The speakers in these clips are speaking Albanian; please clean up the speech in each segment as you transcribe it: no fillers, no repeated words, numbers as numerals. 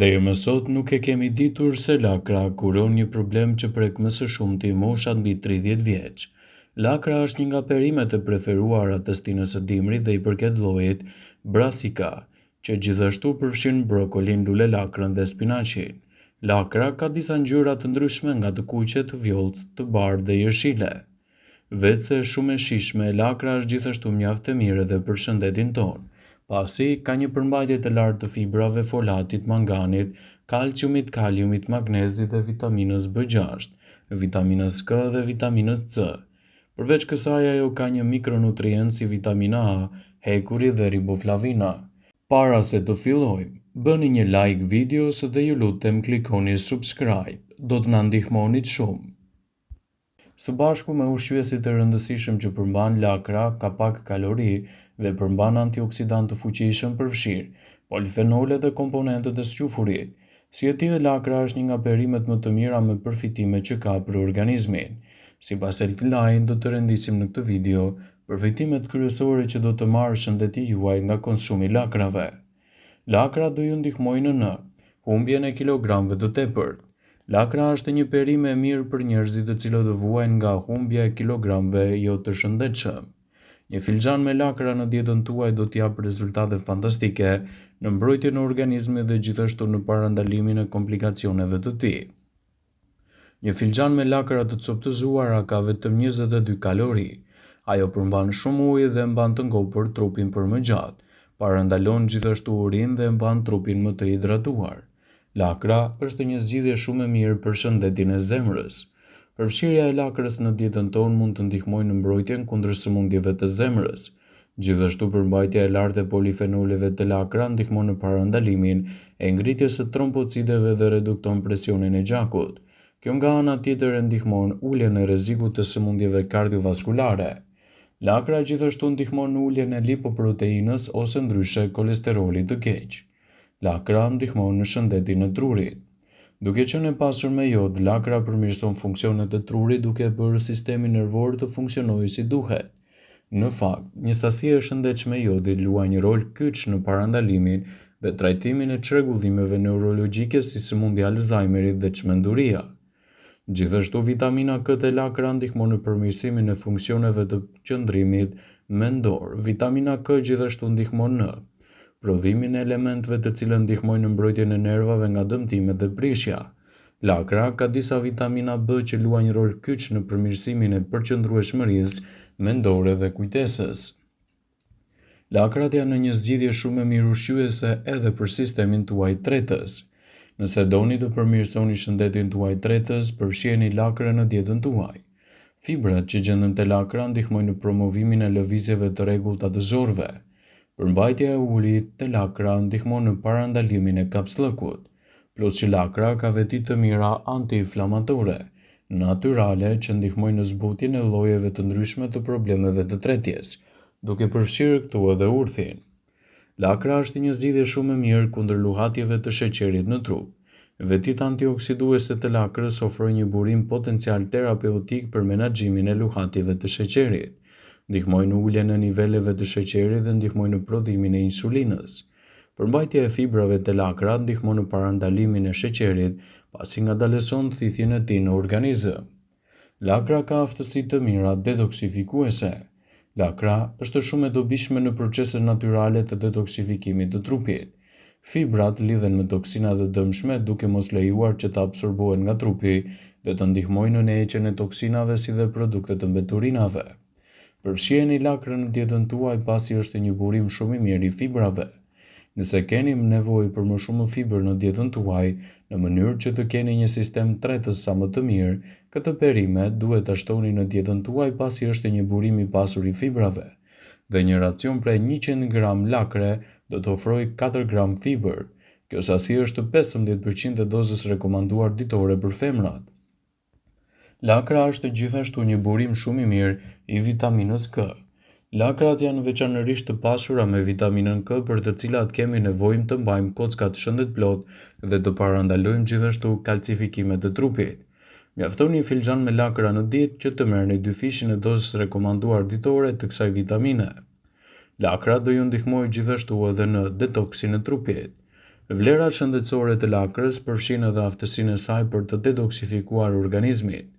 Deri më sot nuk e kemi ditur se lakra kuron një problem që prek më së shumti moshat mbi 30 vjeç. Lakra është një nga perimet e preferuara të stinës së dimrit dhe i përket llojit Brassica, që gjithashtu përfshin brokolin, lule lakrën dhe spinaqin. Lakra ka disa ngjyra të ndryshme nga të kuqe, të vjollcë, të bardhë dhe jeshile. Vetë se shumë e shijshme, lakra është gjithashtu mjaft e mirë edhe për shëndetin tonë, pasi ka një përmbajtje të lartë të fibrave, folatit, manganit, kalciumit, kaliumit, magnezit dhe vitaminës B6, vitaminës K dhe vitaminës C. Përveç kësaj, ajo ka një mikronutrient si vitamina A, hekuri dhe riboflavina. Para se të fillojmë, bëni një like videos dhe ju lutem klikoni subscribe, do të na ndihmonit shumë. Së bashku me ushqyesit e rëndësishëm që përmban lakra, ka pak kalori dhe përmban antioksidantë të fuqishëm përfshirë polifenole dhe komponentët e sqafurit. Si e tillë, lakra është një nga perimet më të mira me përfitime që ka për organizmin. Sipas Eltelain, do të rendisim në këtë video përfitimet kryesore që do të marrë shëndeti juaj nga konsumi i lakrave. Lakra do ju ndihmojnë në humbjen e kilogramëve të tepërt. Lakra është një perime e mirë për njerëzit të cilët do vuajnë nga humbja e kilogramëve jo të shëndetshëm. Një filxhan me lakra në dietën tuaj do të japë rezultate fantastike në mbrojtjen e organizmit dhe gjithashtu në parandalimin e komplikacioneve të tij. Një filxhan me lakra të coptëzuara ka vetëm 22 kalori. Ajo përmban shumë ujë dhe mban të ngopur trupin për më gjatë, parandalon gjithashtu urinë dhe mban trupin më të hidratuar. Lakra është një zgjidhje shumë e mirë për shëndetin e zemrës. Përfshirja e lakrës në dietën tonë mund të ndihmojë në mbrojtjen kundër sëmundjeve të zemrës. Gjithashtu, përmbajtja e lartë e polifenoleve të lakra ndihmon në parandalimin e ngritjes së trombocideve dhe redukton presionin e gjakut. Kjo nga ana tjetër e ndihmon uljen e rrezikut të sëmundjeve kardiovaskulare. Lakra gjithashtu ndihmon në uljen e lipoproteinës ose ndryshe kolesterolit të keq. Lakra ndihmon në shëndetin e trurit. Duke qenë e pasur me jod, lakra përmirëson funksionet e trurit duke bërë sistemin nervor të funksionojë si duhet. Në fakt, një sasi e shëndetshme e jodit luan një rol kyç në parandalimin dhe trajtimin e çrregullimeve neurologjike si sëmundja e Alzheimerit dhe çmenduria. Gjithashtu, vitamina K te lakra ndihmon në përmirësimin e funksioneve të qëndrimit mendor. Vitamina K gjithashtu ndihmon në prodhimin e elementëve të cilët ndihmojnë në mbrojtjen e nervave nga dëmtimet dhe prishja. Lakra ka disa vitamina B që luajnë një rol kyç në përmirësimin e përqendrueshmërisë mendore dhe kujtesës. Lakrat janë një zgjidhje shumë e mirë ushqyese edhe për sistemin tuaj tretës. Nëse doni të përmirësoni shëndetin tuaj tretës, përfshiheni lakrën në dietën tuaj. Fibrat që gjenden te lakra ndihmojnë në promovimin e lëvizjeve të rregullta të zorëve. Përmbajtja e urit te lakra ndihmon në parandalimin e kapsllëkut, plus që lakra ka veti të mira antiinflamatore, natyrale që ndihmojnë në zbutjen e llojeve të ndryshme të problemeve të tretjes, duke përfshirë këtu edhe urthin. Lakra është një zgjidhje shumë e mirë kundër luhatjeve të sheqerit në trup. Vetit antioksiduese të lakrës ofrojnë një burim potencial terapeutik për menaxhimin e luhatjeve të sheqerit. Ndihmojnë në uljen e niveleve të sheqerit dhe ndihmojnë në prodhimin e insulinës. Përmbajtja e fibrave te lakra ndihmon në parandalimin e sheqerit, pasi ngadalëson thithjen e tij në organizëm. Lakra ka aftësi të mira detoksifikuese. Lakra është shumë e dobishme në proceset natyrale të detoksifikimit të trupit. Fibrat lidhen me toksinat e dëmshme duke mos lejuar që të absorbohen nga trupi dhe të ndihmojnë në heqjen e toksinave si dhe produkte të mbeturinave. Përfshiheni lakrën në dietën tuaj pasi është një burim shumë i mirë i fibrave. Nëse keni nevojë për më shumë fibër në dietën tuaj, në mënyrë që të keni një sistem tretës sa më të mirë, këtë perime duhet ta shtoni në dietën tuaj pasi është një burim i pasur i fibrave. Dhe një racion prej 100 gram lakre do të ofrojë 4 gram fibër. Kjo sasi është 15% e dozës rekomanduar ditore për femrat. Lakra është gjithashtu një burim shumë i mirë i vitaminës K. Lakrat janë veçanërisht të pasura me vitaminën K, për të cilat kemi nevojë të mbajmë kockat shëndetplot dhe të parandalojmë gjithashtu kalcifikimet e trupit. Mjafton një filxhan me lakra në ditë që të merrni 2 fishin e dozës rekomanduar ditore të kësaj vitamine. Lakra do ju ndihmojë gjithashtu edhe në detoksin e trupit. Vlerat shëndetësore të lakrës përfshin edhe aftësinë e saj për të detoksifikuar organizmin.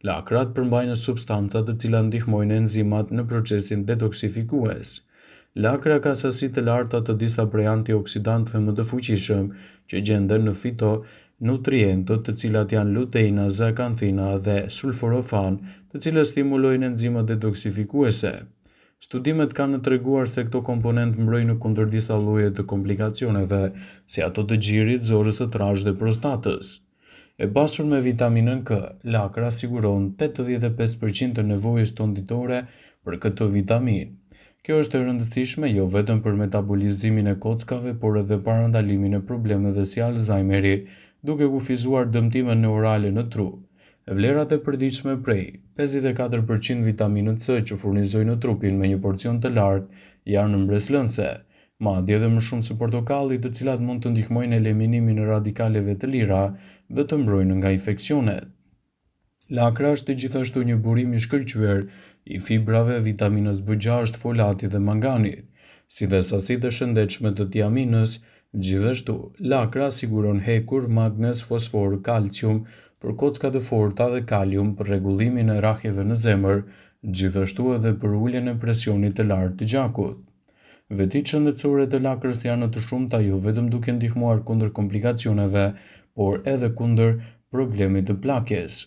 Lakrat përmbajnë substanca të cilat ndihmojnë enzimat në procesin detoksifikues. Lakra ka sasi të larta të disa prej antioksidantëve më të fuqishëm që gjenden në fitonutrientët, të cilat janë luteina, zeakanthina dhe sulforofan, të cilët stimulojnë enzimat detoksifikuese. Studimet kanë treguar se këto komponent mbrojnë kundër disa lloje të komplikacioneve, si ato të gjirit, zorës së trashë dhe prostatës. E pasur me vitaminën K, lakra siguron 85% të nevojës tonë ditore për këtë vitaminë. Kjo është e rëndësishme jo vetëm për metabolizimin e kockave, por edhe parandalimin e problemeve si Alzheimeri, duke kufizuar dëmtime neurale në tru. Vlerat e përditshme prej 54% vitaminët C që furnizojnë në trupin me një porcion të lartë janë mbreslënse, madje edhe më shumë se portokalli, të cilat mund të ndihmojnë eliminimin e radikaleve të lira dhe të mbrojnë nga infeksionet. Lakra është gjithashtu një burim i shkëlqyer i fibrave, vitaminës B6, folatit dhe manganit, si dhe sasitë e shëndetshme të tiaminës. Gjithashtu, lakra siguron hekur, magnez, fosfor, kalcium për kockat e forta dhe kalium për rregullimin e rrahjeve në zemër, gjithashtu edhe për uljen e presionit të lartë të gjakut. Vetitë shëndetësore të lakrës janë të shumta jo vetëm duke ndihmuar kundër komplikacioneve, por edhe kundër problemit të plakjes.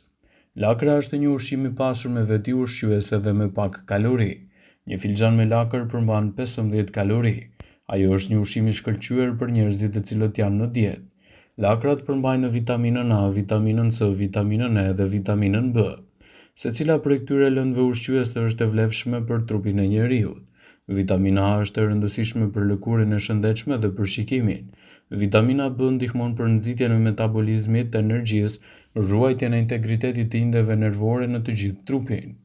Lakra është një ushqim i pasur me veti ushqyese dhe me pak kalori. Një filxhan me lakër përmban 15 kalori. Ajo është një ushqim i shkëlqyer për njerëzit të cilët janë në dietë. Lakrat përmbajnë vitaminën A, vitaminën C, vitaminën E dhe vitaminën B. Secila prej këtyre lëndëve ushqyese është e vlefshme për trupin e njeriut. Vitamina A është e rëndësishme për lëkurën e shëndetshme dhe për shikimin. Vitamina B ndihmon për nxitjen e metabolizmit të energjisë, ruajtjen e integritetit të indeve nervore në të gjithë trupin.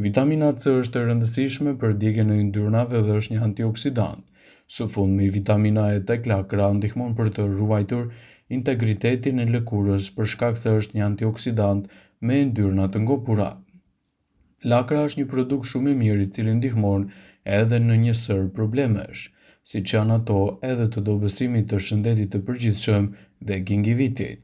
Vitamina C është e rëndësishme për djegjen e yndyrnave dhe është një antioksidant. Së fundmi, vitamina E tek lakra ndihmon për të ruajtur integritetin e lëkurës për shkak se është një antioksidant me yndyrna të ngopura. Lakra është një produkt shumë i mirë i cili ndihmon edhe në një sër problemesh, siç janë ato edhe të dobësimit të shëndetit të përgjithshëm dhe gingivitit.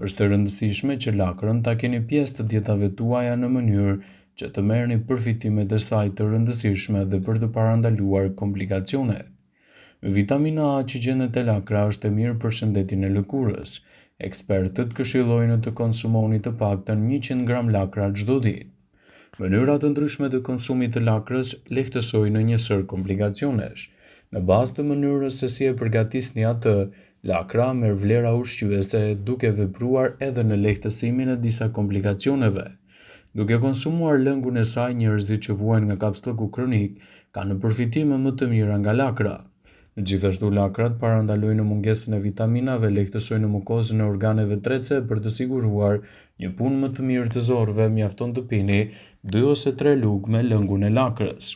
Është e rëndësishme që lakrën ta keni pjesë të dietave tuaja në mënyrë që të merrni përfitimet e saj të rëndësishme dhe për të parandaluar komplikacionet. Vitamina A që gjendet te lakra është e mirë për shëndetin e lëkurës. Ekspertët këshillojnë të konsumoni të paktën 100 gram lakra çdo ditë. Mënyra të ndryshme të konsumit të lakrës lehtësojnë një sër komplikacionesh. Në bazë të mënyrës se si e përgatisni atë, lakra merr vlera ushqyese duke vepruar edhe në lehtësimin e disa komplikacioneve. Duke konsumuar lëngun e saj, njerëzit që vuajnë nga kapslloku kronik kanë përfitime më të mira nga lakra. Gjithashtu lakrat parandalojnë mungesën e vitaminave, lehtësojnë mukozën e organeve tretëse për të siguruar një punë më të mirë të zorëve. Mjafton të pini 2 ose 3 lugë me lëngun e lakrës.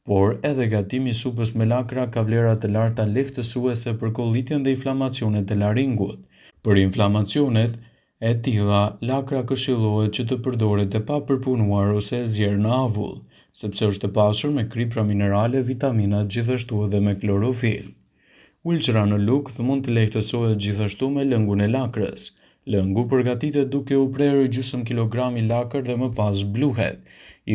Por edhe gatimi i supës me lakra ka vlera të larta lehtësuese për kollitjen dhe inflamacionet e laringut. Për inflamacionet e tilla, lakra këshillohet që të përdoret e pa përpunuar ose e zjerë në avull, sepse është e pasur me kripra minerale, vitamina, gjithashtu edhe me klorofil. Ulçra në lugth mund të lehtësohet gjithashtu me lëngun e lakrës. Lëngu përgatitet duke u prerë gjysmë kilogrami lakër dhe më pas bluhet.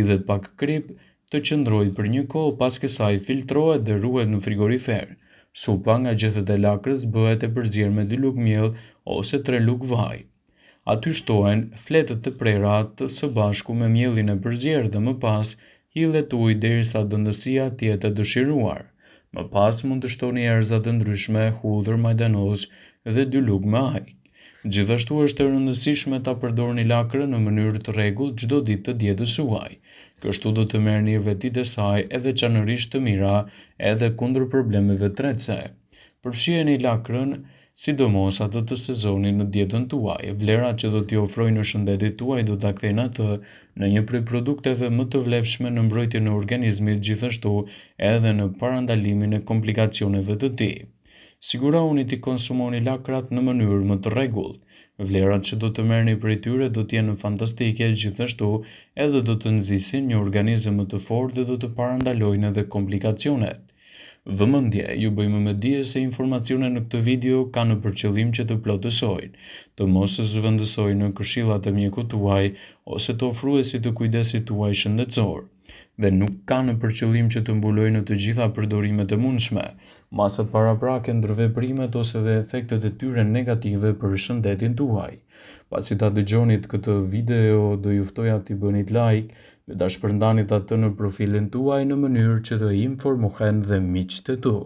Idhet pak krip të qëndrojë për një kohë, pas kësaj filtrohet dhe ruhet në frigorifer. Supa nga gjethet e lakrës bëhet e përzier me 2 lugë miell ose 3 lugë vaj. Aty shtohen fletët të prera së bashku me miellin e përzier dhe më pas hidhet ujë derisa dëndësia të jetë e dëshiruar. Më pas mund të shtoni erza të ndryshme, hudhër, majdanos dhe 2 lugë me ajk. Gjithashtu është e rëndësishme ta përdorni lakrën në mënyrë të rregullt çdo ditë të dietës suaj. Kështu do të merrni vetitë e saj e veçanërisht të mira edhe kundër problemeve tretëse. Përfshiheni lakrën sidomos atë të sezonit në dietën tuaj. Vlerat që do t'i ofrojë në shëndetin tuaj do ta kthejnë atë në një prej produkteve më të vlefshme në mbrojtjen e organizmit, gjithashtu edhe në parandalimin e komplikacioneve të tij. Sigurohuni t'i konsumoni lakrat në mënyrë më të rregullt. Vlerat që do të merrni prej tyre do të jenë fantastike, gjithashtu edhe do të nxisin një organizëm më të fortë dhe do të parandalojnë edhe komplikacionet. Vëmendje, ju bëjmë me dije se informacionet në këtë video kanë për qëllim që të plotësojnë, të mos zëvendësojnë në këshillat e mjekut tuaj ose të ofruesit të kujdesit tuaj shëndetësor, dhe nuk kanë për qëllim që të mbulojnë të gjitha përdorimet e mundshme, masat paraprake ndër veprimet ose dhe efektet e tyre negative për shëndetin tuaj. Pasi ta dëgjonit këtë video, do ju ftoja t'i bënit like dhe ta shpërndanit atë në profilin tuaj në mënyrë që të informohen dhe miqtë e tu.